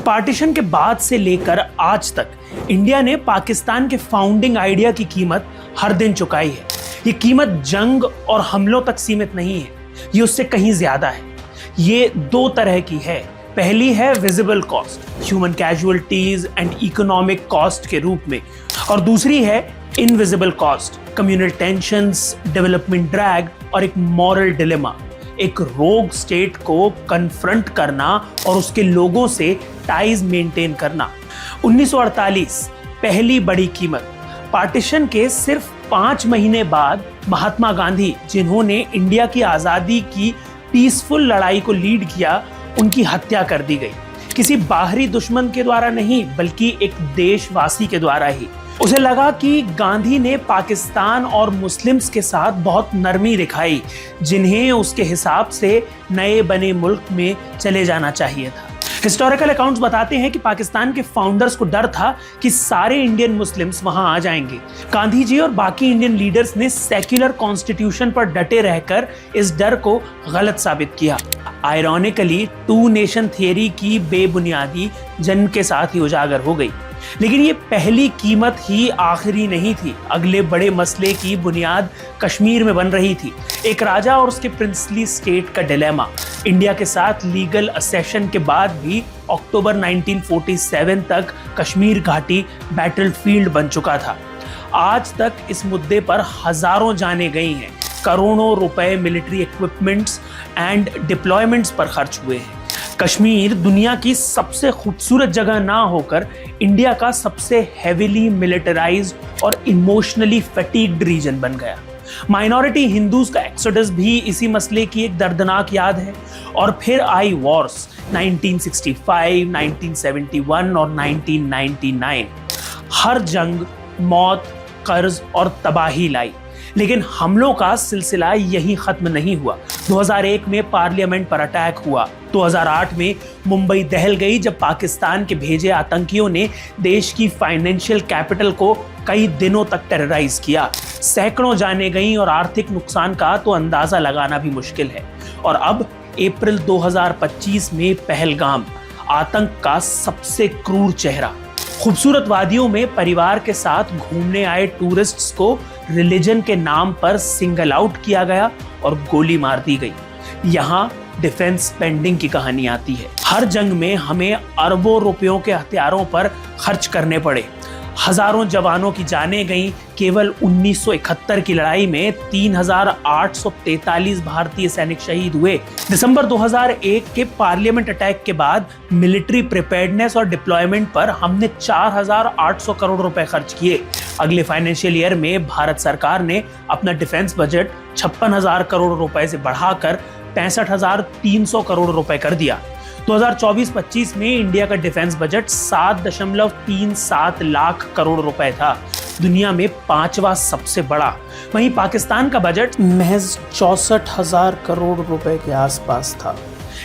Partition के बाद से लेकर आज तक इंडिया ने पाकिस्तान के फाउंडिंग आइडिया की कीमत हर दिन चुकाई है। ये कीमत जंग और हमलों तक सीमित नहीं है, ये उससे कहीं ज्यादा है। ये दो तरह की है। पहली है visible cost, human casualties and economic cost के रूप में, और दूसरी है invisible cost, communal tensions, development drag और एक मॉरल डिलेमा, एक रोग स्टेट को कन्फ्रंट करना और उसके लोगों से टाइज मेंटेन करना। 1948 पहली बड़ी कीमत। पार्टीशन के सिर्फ 5 महीने बाद महात्मा गांधी, जिन्होंने इंडिया की आजादी की पीसफुल लड़ाई को लीड किया, उनकी हत्या कर दी गई। किसी बाहरी दुश्मन के द्वारा नहीं, बल्कि एक देशवासी के द्वारा ही। उसे लगा कि गांधी ने पाकिस्तान और मुस्लिम्स के साथ बहुत नरमी दिखाई, जिन्हें उसके हिसाब से नए बने मुल्क में चले जाना चाहिए था। हिस्टोरिकल अकाउंट्स बताते हैं कि पाकिस्तान के फाउंडर्स को डर था कि सारे इंडियन मुस्लिम्स वहां आ जाएंगे। गांधी जी और बाकी इंडियन लीडर्स ने सेक्युलर कॉन्स्टिट्यूशन पर डटे रहकर इस डर को गलत साबित किया। आयरॉनिकली टू नेशन थियरी की बेबुनियादी जन्म के साथ ही उजागर हो गई। लेकिन ये पहली कीमत ही आखिरी नहीं थी। अगले बड़े मसले की बुनियाद कश्मीर में बन रही थी। एक राजा और उसके प्रिंसली स्टेट का डिलेमा। इंडिया के साथ लीगल असेशन के बाद भी अक्टूबर 1947 तक कश्मीर घाटी बैटलफील्ड बन चुका था। आज तक इस मुद्दे पर हजारों जानें गई हैं। करोड़ों रुपए मिलिट्री इक्विपमेंट्स एंड डिप्लॉयमेंट्स पर खर्च हुए हैं। कश्मीर दुनिया की सबसे खूबसूरत जगह ना होकर इंडिया का सबसे हेविली मिलिटराइज्ड और इमोशनली फैटिग्ड रीजन बन गया। माइनॉरिटी हिंदूज का एक्सोडस भी इसी मसले की एक दर्दनाक याद है। और फिर आई वॉर्स 1965, 1971 और 1999। हर जंग मौत, कर्ज और तबाही लाई। लेकिन हमलों का सिलसिला यहीं खत्म नहीं हुआ। 2001 में पार्लियामेंट पर अटैक हुआ। 2008 में मुंबई दहल गई जब पाकिस्तान के भेजे आतंकियों ने देश की फाइनेंशियल कैपिटल को कई दिनों तक टेरराइज किया। सैकड़ों जानें गईं और आर्थिक नुकसान का तो अंदाजा लगाना भी मुश्किल है। और अब अप्रैल 2025 में पहलगाम, आतंक का सबसे क्रूर चेहरा। खूबसूरत वादियों में परिवार के साथ घूमने आए टूरिस्ट्स को रिलीजन के नाम पर सिंगल आउट किया गया और गोली मार दी गई। यहाँ डिफेंस स्पेंडिंग की कहानी आती है। हर जंग में हमें अरबों रुपयों के हथियारों पर खर्च करने पड़े। हजारों जवानों की जानें गईं। केवल 1971 की लड़ाई में 3843 भारतीय सैनिक शहीद हुए। दिसंबर 2001 के पार्लियामेंट अटैक के बाद मिलिट्री प्रिपेयर्डनेस और डिप्लॉयमेंट पर हमने 4800 करोड़ रुपए खर्च किए। अगले फाइनेंशियल ईयर में भारत सरकार ने अपना डिफेंस बजट 56,000 करोड़ रुपए से बढ़ाकर 65,300 करोड़ रुपए कर दिया। 2024-25 में इंडिया का डिफेंस बजट 7.37 लाख करोड़ रुपए था, दुनिया में 5वां सबसे बड़ा। वहीं पाकिस्तान का बजट महज 64,000 करोड़ रुपए के आसपास था।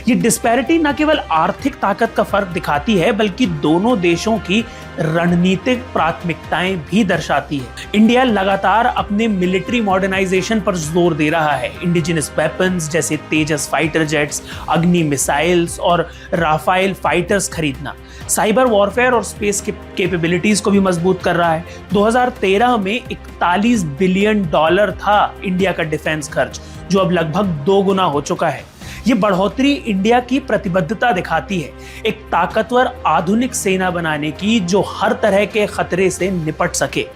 ये डिस्पैरिटी न केवल आर्थिक ताकत का फर्क दिखाती है, बल्कि दोनों देशों की रणनीतिक प्राथमिकताएं भी दर्शाती है। इंडिया लगातार अपने मिलिट्री मॉडर्नाइजेशन पर जोर दे रहा है। इंडिजिनस वेपन्स जैसे तेजस फाइटर जेट्स, अग्नि मिसाइल्स और राफेल फाइटर्स खरीदना, साइबर वॉरफेयर और स्पेस कैपेबिलिटीज को भी मजबूत कर रहा है। 2013 में 41 बिलियन डॉलर था इंडिया का डिफेंस खर्च, जो अब लगभग 2 गुना हो चुका है। ये बढ़ोतरी इंडिया की प्रतिबद्धता दिखाती है, एक ताकतवर आधुनिक सेना बनाने की जो हर तरह के खतरे से निपट सके।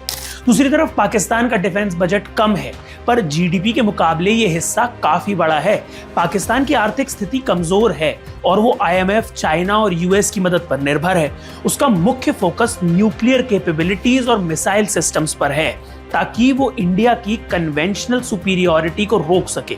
दूसरी तरफ पाकिस्तान का डिफेंस बजट कम है, पर जीडीपी के मुकाबले ये हिस्सा काफी बड़ा है। पाकिस्तान की आर्थिक स्थिति कमजोर है और वो आईएमएफ, चाइना और यूएस की मदद पर निर्भर है। उसका मुख्य फोकस न्यूक्लियर कैपेबिलिटीज और मिसाइल सिस्टम्स पर है, ताकि वो इंडिया की कन्वेंशनल सुपीरियरिटी को रोक सके।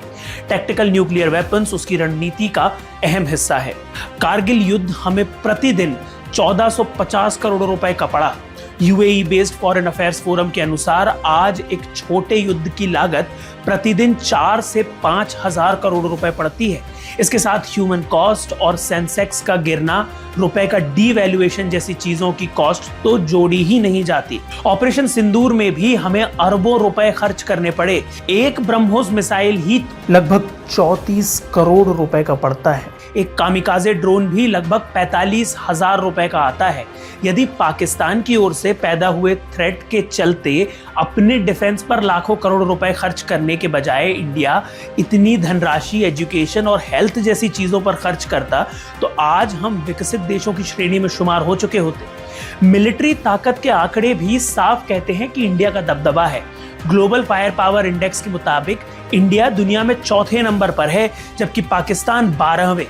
टैक्टिकल न्यूक्लियर वेपन्स उसकी रणनीति का अहम हिस्सा है। कारगिल युद्ध हमें प्रतिदिन 1450 करोड़ रुपए का पड़ा। UAE based foreign affairs forum के अनुसार आज एक छोटे युद्ध की लागत प्रतिदिन 4 से 5 हजार करोड़ रुपए पड़ती है। इसके साथ ह्यूमन कॉस्ट और सेंसेक्स का गिरना, रुपए का डीवैल्यूएशन जैसी चीजों की कॉस्ट तो जोड़ी ही नहीं जाती। ऑपरेशन सिंदूर में भी हमें अरबों रुपए खर्च करने पड़े। एक ब्रह्मोस मिसाइल ही लगभग 34 करोड़ रुपए का पड़ता है। एक कामिकाजे ड्रोन भी लगभग 45,000 रुपए का आता है। यदि पाकिस्तान की ओर से पैदा हुए थ्रेट के चलते अपने डिफेंस पर लाखों करोड़ रुपए खर्च करने के बजाय इंडिया इतनी धनराशि एजुकेशन और हेल्थ जैसी चीजों पर खर्च करता, तो आज हम विकसित देशों की श्रेणी में शुमार हो चुके होते। मिलिट्री ताकत के आंकड़े भी साफ कहते हैं कि इंडिया का दबदबा है। ग्लोबल फायर पावर इंडेक्स के मुताबिक इंडिया दुनिया में चौथे नंबर पर है, जबकि पाकिस्तान 12वें।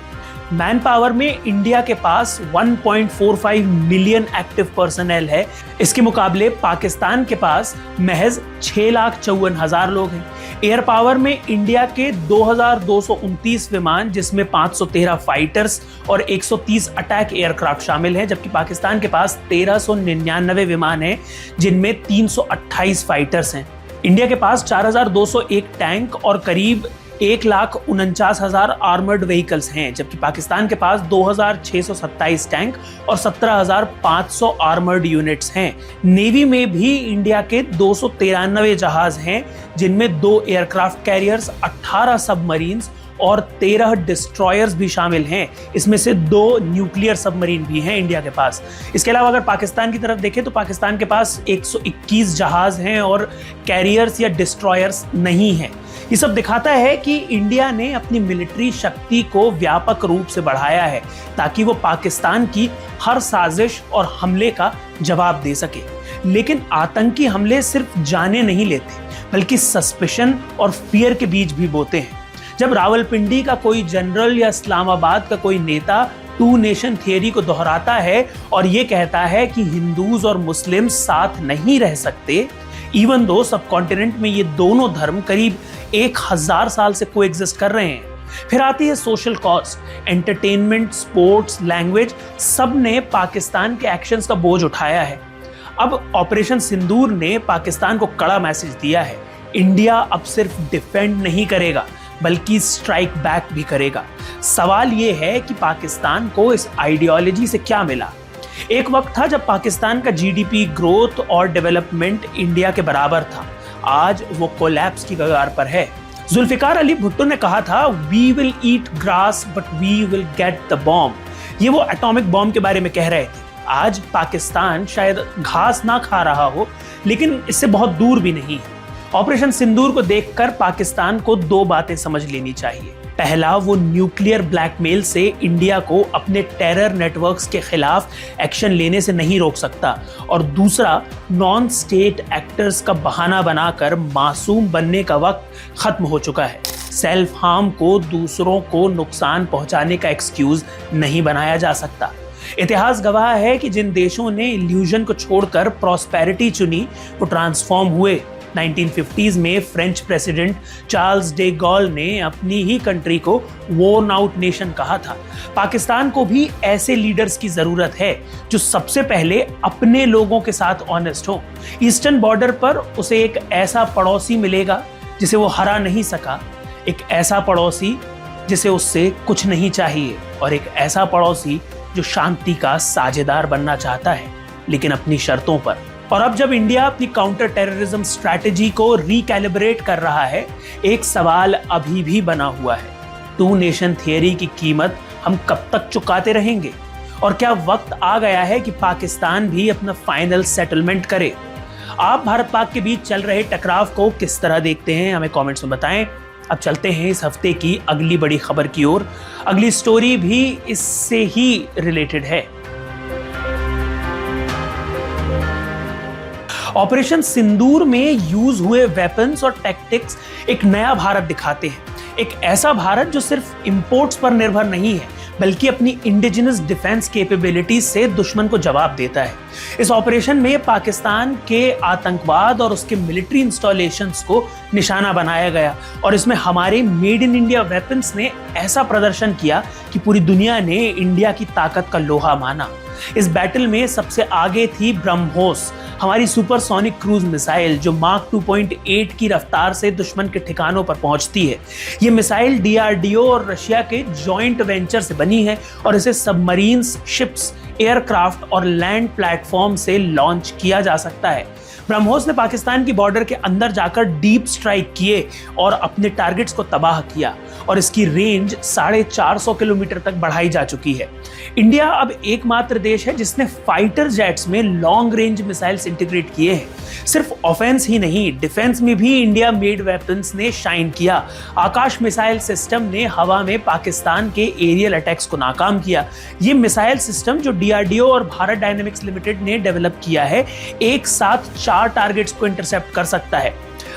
मैन पावर में इंडिया के पास 1.45 मिलियन एक्टिव पर्सनल है। इसके मुकाबले पाकिस्तान के पास महज 6,54,000 लोग हैं। एयर पावर में इंडिया के 2,229 विमान, जिसमें 513 फाइटर्स और 130 अटैक एयरक्राफ्ट शामिल हैं, जबकि पाकिस्तान के पास 1,399 विमान हैं, जिनमें 328 फाइटर्स हैं। इंडिया के पास 4,201 टैंक और करीब 1,49,000 आर्मर्ड व्हीकल्स हैं, जबकि पाकिस्तान के पास 2,627 टैंक और 17,500 आर्मर्ड यूनिट्स हैं। नेवी में भी इंडिया के 293 जहाज हैं, जिनमें 2 एयरक्राफ्ट कैरियर्स, 18 सबमरीन्स और 13 डिस्ट्रॉयर्स भी शामिल हैं। इसमें से 2 न्यूक्लियर सबमरीन भी हैं इंडिया के पास। इसके अलावा अगर पाकिस्तान की तरफ देखें तो पाकिस्तान के पास 121 जहाज हैं और कैरियर्स या डिस्ट्रॉयर्स नहीं हैं। ये सब दिखाता है कि इंडिया ने अपनी मिलिट्री शक्ति को व्यापक रूप से बढ़ाया है, ताकि वो पाकिस्तान की हर साजिश और हमले का जवाब दे सके। लेकिन आतंकी हमले सिर्फ जाने नहीं लेते, बल्कि सस्पिशन और फियर के बीज भी बोते हैं। जब रावलपिंडी का कोई जनरल या इस्लामाबाद का कोई नेता 2 नेशन थियरी को दोहराता है और ये कहता है कि हिंदूज और मुस्लिम साथ नहीं रह सकते, इवन दो सब कॉन्टिनेंट में ये दोनों धर्म करीब 1000 साल से कोएग्जिस्ट कर रहे हैं। फिर आती है social cause, entertainment, sports, language, सब ने पाकिस्तान के एक्शंस का बोझ उठाया है। अब ऑपरेशन सिंदूर ने पाकिस्तान को कड़ा मैसेज दिया है। इंडिया अब सिर्फ डिफेंड नहीं करेगा, बल्कि स्ट्राइक बैक भी करेगा। सवाल यह है कि पाकिस्तान को इस आइडियोलॉजी से क्या मिला। एक वक्त था जब पाकिस्तान का जीडीपी ग्रोथ और डेवलपमेंट इंडिया के बराबर था। आज वो कोलैप्स की कगार पर है। जुल्फिकार अली भुट्टो ने कहा था, we will eat grass but we will get the bomb. ये वो एटॉमिक बॉम्ब के बारे में कह रहे थे। आज पाकिस्तान शायद घास ना खा रहा हो, लेकिन इससे बहुत दूर भी नहीं है। ऑपरेशन सिंदूर को देखकर पाकिस्तान को 2 बातें समझ लेनी चाहिए। पहला, वो न्यूक्लियर ब्लैकमेल से इंडिया को अपने टेरर नेटवर्क्स के खिलाफ एक्शन लेने से नहीं रोक सकता, और दूसरा, नॉन स्टेट एक्टर्स का बहाना बनाकर मासूम बनने का वक्त खत्म हो चुका है। सेल्फ हार्म को दूसरों को नुकसान पहुंचाने का एक्सक्यूज नहीं बनाया जा सकता। इतिहास गवाह है कि जिन देशों ने इल्यूजन को छोड़कर प्रॉस्पेरिटी चुनी, वो ट्रांसफॉर्म हुए। 1950s में French president Charles de Gaulle ने अपनी ही कंट्री को वोर्न आउट नेशन कहा था। पाकिस्तान को भी ऐसे लीडर्स की जरूरत है जो सबसे पहले अपने लोगों के साथ ऑनेस्ट हो। ईस्टर्न बॉर्डर पर उसे एक ऐसा पड़ोसी मिलेगा जिसे वो हरा नहीं सका, एक ऐसा पड़ोसी जिसे उससे कुछ नहीं चाहिए, और एक ऐसा पड़ोसी जो शांति का साझेदार बनना चाहता है, लेकिन अपनी शर्तों पर। और अब जब इंडिया अपनी काउंटर टेररिज्म स्ट्रैटेजी को रिकैलिब्रेट कर रहा है, एक सवाल अभी भी बना हुआ है। 2 नेशन थियरी की कीमत हम कब तक चुकाते रहेंगे? और क्या वक्त आ गया है कि पाकिस्तान भी अपना फाइनल सेटलमेंट करे? आप भारत पाक के बीच चल रहे टकराव को किस तरह देखते हैं, हमें कमेंट्स में बताएं। अब चलते हैं इस हफ्ते की अगली बड़ी खबर की ओर। अगली स्टोरी भी इससे ही रिलेटेड है। ऑपरेशन सिंदूर में यूज हुए वेपन्स और टैक्टिक्स एक नया भारत दिखाते हैं। एक ऐसा भारत जो सिर्फ इंपोर्ट्स पर निर्भर नहीं है, बल्कि अपनी इंडिजिनस डिफेंस कैपेबिलिटी से दुश्मन को जवाब देता है। इस ऑपरेशन में पाकिस्तान के आतंकवाद और उसके मिलिट्री इंस्टॉलेशंस को निशाना बनाया गया, और इसमें हमारे मेड इन इंडिया वेपन्स ने ऐसा प्रदर्शन किया कि पूरी दुनिया ने इंडिया की ताकत का लोहा माना। इस बैटल में सबसे आगे थी ब्रह्मोस, हमारी सुपरसोनिक क्रूज मिसाइल, जो मार्क 2.8 की रफ्तार से दुश्मन के ठिकानों पर पहुंचती है। ये मिसाइल डीआरडीओ और रशिया के जॉइंट वेंचर से बनी है, और इसे सबमरीन्स, शिप्स, एयरक्राफ्ट और लैंड प्लेटफॉर्म से लॉन्च किया जा सकता है। ब्रह्मोस ने पाकिस्तान की बॉर्डर के अंदर जाकर डीप स्ट्राइक किए और अपने टारगेट्स को तबाह किया और इसकी रेंज 450 किलोमीटर तक बढ़ाई जा चुकी है। इंडिया अब एकमात्र देश है जिसने फाइटर जेट्स में लॉन्ग रेंज मिसाइल्स इंटीग्रेट किए हैं। सिर्फ ऑफेंस ही नहीं, डिफेंस में भी इंडिया मेड वेपन्स ने शाइन किया। आकाश मिसाइल सिस्टम ने हवा में पाकिस्तान के एरियल अटैक्स को नाकाम किया। ये मिसाइल सिस्टम जो डीआरडीओ और भारत डायनेमिक्स लिमिटेड ने डेवलप किया है, एक साथ 4 टारगेट्स को इंटरसेप्ट कर सकता है।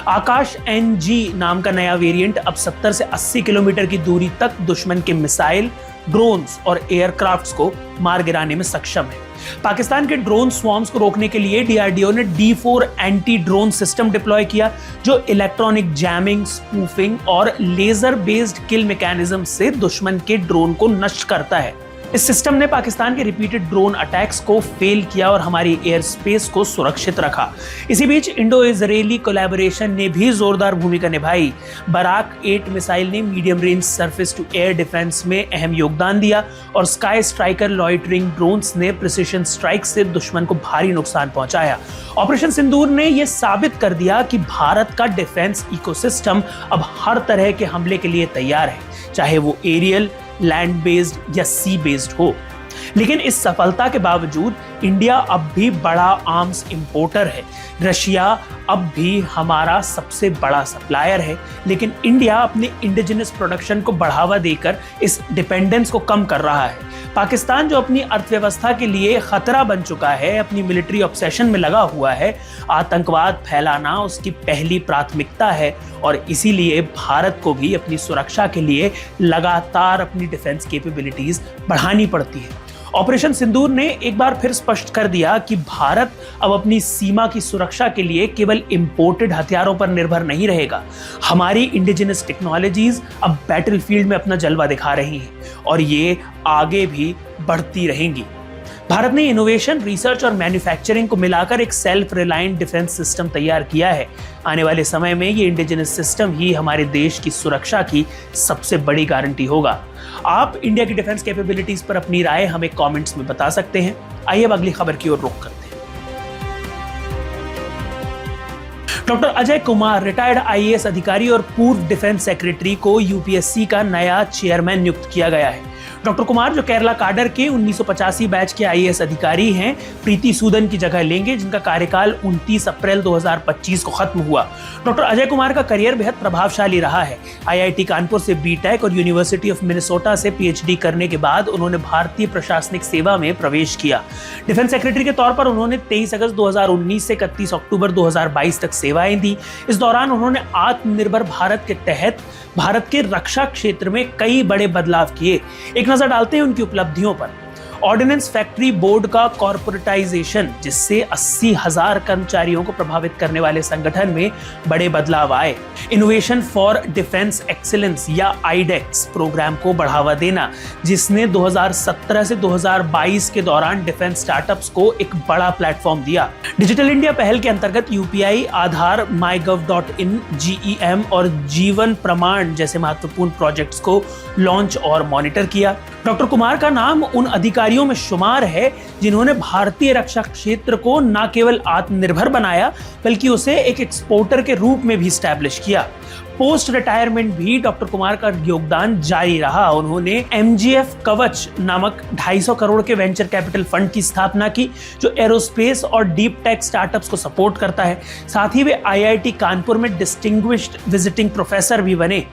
आकाश एनजी नाम का नया वेरिएंट अब 70 से 80 किलोमीटर की दूरी तक दुश्मन के मिसाइल, ड्रोन्स और एयरक्राफ्ट्स को मार गिराने में सक्षम है। पाकिस्तान के ड्रोन स्वॉर्म्स को रोकने के लिए डीआरडीओ ने D4 anti drone system deploy किया, जो इलेक्ट्रॉनिक जैमिंग, स्पूफिंग और लेजर बेस्ड किल मैकेनिज्म से दुश्मन के ड्रोन को नष्ट करता है। इस सिस्टम ने पाकिस्तान के रिपीटेड ड्रोन अटैक्स को फेल किया और हमारी एयर स्पेस को सुरक्षित रखा। इसी बीच इंडो इजरायली कोलैबोरेशन ने भी जोरदार भूमिका निभाई। बराक 8 मिसाइल ने medium range surface to air defence में अहम योगदान दिया और स्काई स्ट्राइकर लॉइटरिंग ड्रोन्स ने प्रिसिशन स्ट्राइक से दुश्मन को भारी नुकसान पहुंचाया। ऑपरेशन सिंदूर ने यह साबित कर दिया कि भारत का डिफेंस इकोसिस्टम अब हर तरह के हमले के लिए तैयार है, चाहे वो एरियल, लैंड बेस्ड या सी बेस्ड हो। लेकिन इस सफलता के बावजूद इंडिया अब भी बड़ा आर्म्स इंपोर्टर है। रशिया अब भी हमारा सबसे बड़ा सप्लायर है, लेकिन इंडिया अपने इंडिजिनस प्रोडक्शन को बढ़ावा देकर इस डिपेंडेंस को कम कर रहा है। पाकिस्तान जो अपनी अर्थव्यवस्था के लिए खतरा बन चुका है, अपनी मिलिट्री ऑब्सेशन में लगा हुआ है, आतंकवाद फैलाना उसकी पहली प्राथमिकता है और इसीलिए भारत को भी अपनी सुरक्षा के लिए लगातार अपनी डिफेंस कैपेबिलिटीज बढ़ानी पड़ती है। ऑपरेशन सिंदूर ने एक बार फिर स्पष्ट कर दिया कि भारत अब अपनी सीमा की सुरक्षा के लिए केवल इंपोर्टेड हथियारों पर निर्भर नहीं रहेगा। हमारी इंडिजिनस टेक्नोलॉजीज अब बैटलफील्ड में अपना जलवा दिखा रही हैं और ये आगे भी बढ़ती रहेंगी। भारत ने इनोवेशन, रिसर्च और मैन्युफैक्चरिंग को मिलाकर एक सेल्फ रिलायंट डिफेंस सिस्टम तैयार किया है। आने वाले समय में ये इंडिजिनस सिस्टम ही हमारे देश की सुरक्षा की सबसे बड़ी गारंटी होगा। आप इंडिया की डिफेंस कैपेबिलिटीज पर अपनी राय हमें कमेंट्स में बता सकते हैं। आइए अब अगली खबर की ओर रुख करते हैं। Doctor Ajay Kumar, retired IAS अधिकारी और पूर्व डिफेंस सेक्रेटरी को यूपीएससी का नया चेयरमैन नियुक्त किया गया है। डॉक्टर कुमार जो केरला काडर के 1985 बैच के आईएएस अधिकारी हैं, प्रीति सूदन की जगह लेंगे, जिनका कार्यकाल 29 अप्रैल 2025 को खत्म हुआ। डॉक्टर अजय कुमार का करियर बेहद प्रभावशाली रहा है। आईआईटी कानपुर से बीटेक और यूनिवर्सिटी ऑफ मिनेसोटा से पीएचडी करने के बाद उन्होंने भारतीय प्रशासनिक सेवा में प्रवेश किया। डिफेंस सेक्रेटरी के तौर पर उन्होंने 23 अगस्त 2019 से 31 अक्टूबर 2022 तक सेवाएं दी। इस दौरान उन्होंने आत्मनिर्भर भारत के तहत भारत के रक्षा क्षेत्र में कई बड़े बदलाव किए। एक नजर डालते हैं उनकी उपलब्धियों पर। ऑर्डिनेंस फैक्ट्री बोर्ड का कॉर्पोरेटाइजेशन, जिससे 80,000 कर्मचारियों को प्रभावित करने वाले संगठन में बड़े बदलाव आए। इनोवेशन फॉर डिफेंस एक्सीलेंस या आईडेक्स प्रोग्राम को बढ़ावा देना, जिसने 2017 से 2022 के दौरान डिफेंस स्टार्टअप्स को एक बड़ा प्लेटफॉर्म दिया। डिजिटल इंडिया पहल के अंतर्गत यूपीआई, आधार, MyGov.in, GEM और जीवन प्रमाण जैसे महत्वपूर्ण प्रोजेक्ट्स को लॉन्च और मॉनिटर किया। डॉक्टर कुमार का नाम उन अधिकारियों में शुमार है जिन्होंने भारतीय रक्षा क्षेत्र को न केवल आत्मनिर्भर बनाया, बल्कि उसे एक एक्सपोर्टर के रूप में भी स्टैब्लिश किया। पोस्ट रिटायरमेंट भी डॉक्टर कुमार का योगदान जारी रहा। उन्होंने MGF कवच नामक 250 करोड़ के वेंचर कैपिटल फंड की स्थापना की, जो एरोस्पेस और डीप टेक स्टार्टअप्स को सपोर्ट करता है। साथ ही वे IIT कानपुर में डिस्टिंग्विश्ड विजिटिंग प्रोफेसर भी बने।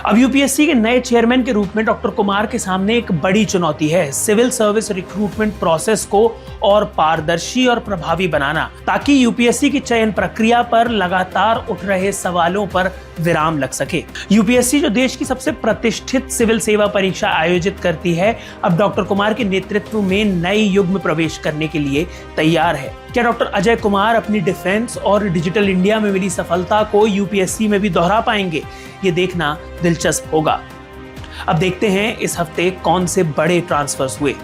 अब यूपीएससी के नए चेयरमैन के रूप में डॉक्टर कुमार के सामने एक बड़ी चुनौती है, सिविल सर्विस रिक्रूटमेंट प्रोसेस को और पारदर्शी और प्रभावी बनाना, ताकि यूपीएससी की चयन प्रक्रिया पर लगातार उठ रहे सवालों पर विराम लग सके। यूपीएससी जो देश की सबसे प्रतिष्ठित सिविल सेवा परीक्षा आयोजित करती है, अब डॉक्टर कुमार के नेतृत्व में नए युग में प्रवेश करने के लिए तैयार है। क्या डॉक्टर अजय कुमार अपनी डिफेंस और डिजिटल इंडिया में मिली सफलता को यूपीएससी में भी दोहरा पाएंगे? ये देखना दिलचस्प होगा। अब देखते हैं इस हफ्ते कौन से बड़े ट्रांसफर्स हुए।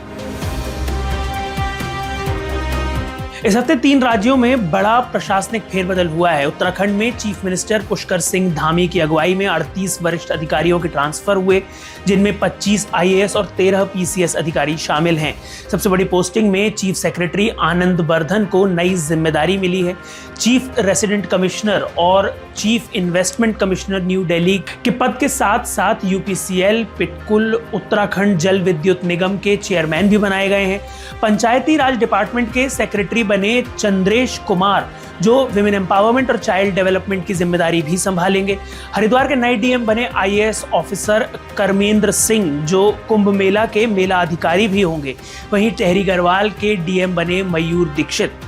इस हफ्ते 3 राज्यों में बड़ा प्रशासनिक फेरबदल हुआ है। उत्तराखंड में चीफ मिनिस्टर पुष्कर सिंह धामी की अगुवाई में 38 वरिष्ठ अधिकारियों के ट्रांसफर हुए, जिनमें 25 आईएएस और 13 पीसीएस अधिकारी शामिल हैं। सबसे बड़ी पोस्टिंग में चीफ सेक्रेटरी आनंद वर्धन को नई जिम्मेदारी मिली है। चीफ रेसिडेंट कमिश्नर और chief investment commissioner new Delhi के पद के साथ साथ यूपीसीएल, पिटकुल, उत्तराखंड जल विद्युत निगम के चेयरमैन भी बनाए गए हैं। पंचायती राज डिपार्टमेंट के सेक्रेटरी बने चंद्रेश कुमार, जो विमेन एम्पावरमेंट और चाइल्ड डेवलपमेंट की जिम्मेदारी भी संभालेंगे। हरिद्वार के नए डीएम बने आईएएस ऑफिसर कर्मेंद्र सिंह, जो कुंभ मेला के मेला अधिकारी भी होंगे। वहीं टेहरी गढ़वाल के डीएम बने मयूर दीक्षित।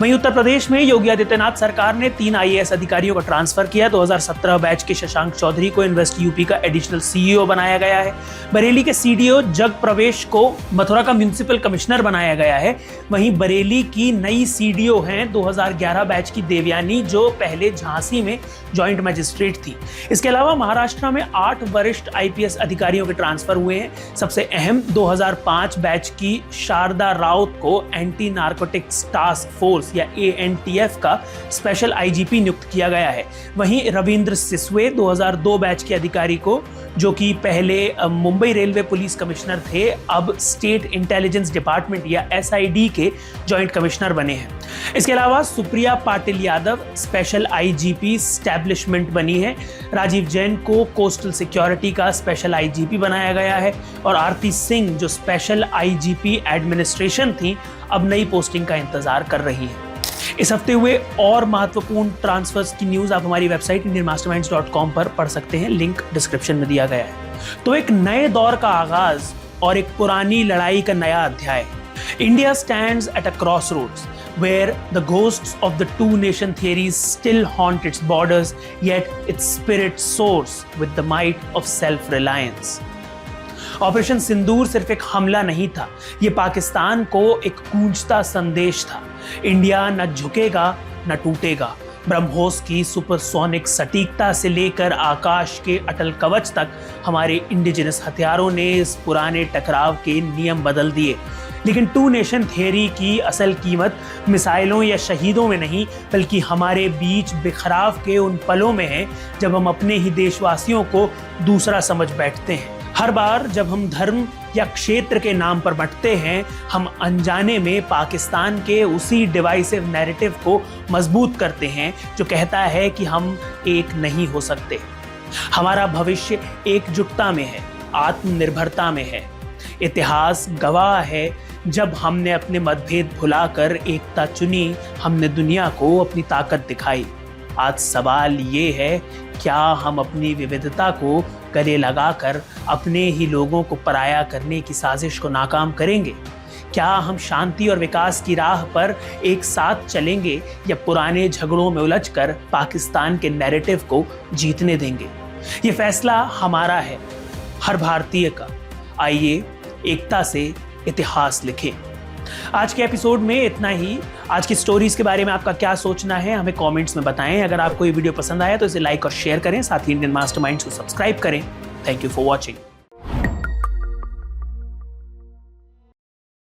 वहीं उत्तर प्रदेश में योगी आदित्यनाथ सरकार ने 3 आईएएस अधिकारियों का ट्रांसफर किया। 2017 बैच के शशांक चौधरी को इन्वेस्ट यूपी का एडिशनल सीईओ बनाया गया है। बरेली के सीडीओ जग प्रवेश को मथुरा का म्युनिसिपल कमिश्नर बनाया गया है। वहीं बरेली की नई सीडीओ हैं 2011 बैच की देवयानी, जो पहले झांसी में जॉइंट मजिस्ट्रेट थी। इसके अलावा महाराष्ट्र में 8 वरिष्ठ आईपीएस अधिकारियों के ट्रांसफर हुए हैं। सबसे अहम 2005 बैच की शारदा राउत को एंटी नार्कोटिक्स टास्क फोर्स या एएनटीएफ का स्पेशल आईजीपी नियुक्त किया गया है। वहीं रविंद्र सिसवे 2002 बैच के अधिकारी को, जो कि पहले मुंबई रेलवे पुलिस कमिश्नर थे, अब स्टेट इंटेलिजेंस डिपार्टमेंट या एसआईडी के जॉइंट कमिश्नर बने हैं। इसके अलावा Supriya Patil Yadav special IGP establishment बनी है। राजीव जैन को कोस्टल सिक्योरिटी का स्पेशल आईजीपी बनाया गया है और आरती सिंह, जो स्पेशल आईजीपी एडमिनिस्ट्रेशन थी, अब नई पोस्टिंग का इंतजार कर रही है। इस हफ्ते हुए और महत्वपूर्ण ट्रांसफर्स की न्यूज आप हमारी वेबसाइट indianmasterminds.com पर पढ़ सकते हैं, लिंक डिस्क्रिप्शन में दिया गया है। तो एक नए दौर का आगाज और एक पुरानी लड़ाई का नया अध्याय। India stands at a crossroads where the ghosts of the two nation theories still haunt its borders, yet its spirit soars with the might of self-reliance. Operation Sindoor सिर्फ एक हमला नहीं था, ये पाकिस्तान को एक गूंजता संदेश था। इंडिया न झुकेगा न टूटेगा। ब्रह्मोस की सुपरसोनिक सटीकता से लेकर आकाश के अटल कवच तक हमारे इंडिजिनस हथियारों ने इस पुराने टकराव के नियम बदल दिए। लेकिन टू नेशन थियरी की असल कीमत मिसाइलों या शहीदों में नहीं, बल्कि हमारे बीच बिखराव के उन पलों में है जब हम अपने ही देशवासियों को दूसरा समझ बैठते हैं। हर बार जब हम धर्म या क्षेत्र के नाम पर बंटते हैं, हम अनजाने में पाकिस्तान के उसी डिवाइसिव नैरेटिव को मजबूत करते हैं जो कहता है कि हम एक नहीं हो सकते। हमारा भविष्य एकजुटता में है, आत्मनिर्भरता में है। इतिहास गवाह है, जब हमने अपने मतभेद भुलाकर एकता चुनी, हमने दुनिया को अपनी ताकत दिखाई। आज सवाल ये है, क्या हम अपनी विविधता को गले लगाकर अपने ही लोगों को पराया करने की साजिश को नाकाम करेंगे? क्या हम शांति और विकास की राह पर एक साथ चलेंगे या पुराने झगड़ों में उलझकर पाकिस्तान के नैरेटिव को जीतने देंगे? ये फैसला हमारा है, हर भारतीय का। आइए एकता से इतिहास लिखें। आज के एपिसोड में इतना ही। आज की स्टोरीज के बारे में आपका क्या सोचना है, हमें कमेंट्स में बताएं। अगर आपको ये वीडियो पसंद आया तो इसे लाइक और शेयर करें, साथ ही इंडियन मास्टरमाइंड्स को सब्सक्राइब करें। Thank you for watching.